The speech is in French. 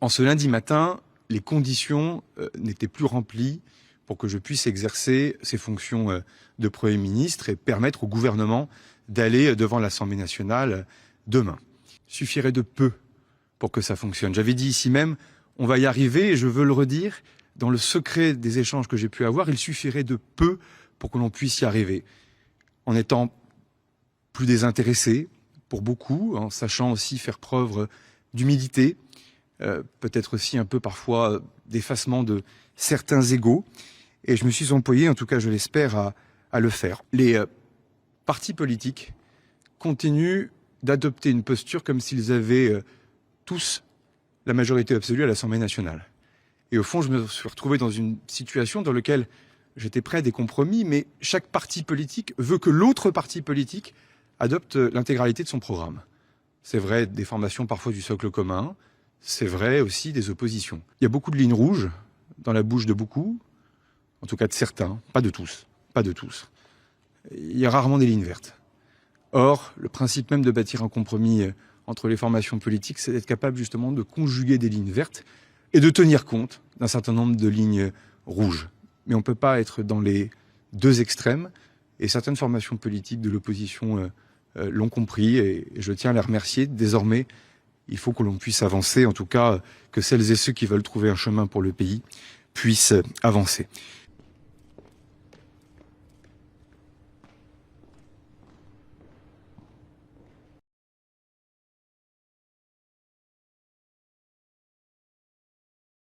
En ce lundi matin, les conditions n'étaient plus remplies pour que je puisse exercer ces fonctions de Premier ministre et permettre au gouvernement d'aller devant l'Assemblée nationale demain. Il suffirait de peu pour que ça fonctionne. J'avais dit ici même, on va y arriver, et je veux le redire, dans le secret des échanges que j'ai pu avoir, il suffirait de peu pour que l'on puisse y arriver. En étant plus désintéressé pour beaucoup, en sachant aussi faire preuve d'humilité, peut-être aussi un peu parfois d'effacement de certains égos. Et je me suis employé, en tout cas je l'espère, à le faire. Les partis politiques continuent d'adopter une posture comme s'ils avaient tous la majorité absolue à l'Assemblée nationale. Et au fond, je me suis retrouvé dans une situation dans laquelle j'étais prêt à des compromis, mais chaque parti politique veut que l'autre parti politique adopte l'intégralité de son programme. C'est vrai des formations parfois du socle commun, c'est vrai aussi des oppositions. Il y a beaucoup de lignes rouges dans la bouche de beaucoup, en tout cas de certains, pas de tous, pas de tous. Il y a rarement des lignes vertes. Or, le principe même de bâtir un compromis entre les formations politiques, c'est d'être capable justement de conjuguer des lignes vertes et de tenir compte d'un certain nombre de lignes rouges. Mais on ne peut pas être dans les deux extrêmes, et certaines formations politiques de l'opposition l'ont compris, et je tiens à les remercier. Désormais, il faut que l'on puisse avancer, en tout cas que celles et ceux qui veulent trouver un chemin pour le pays puissent avancer.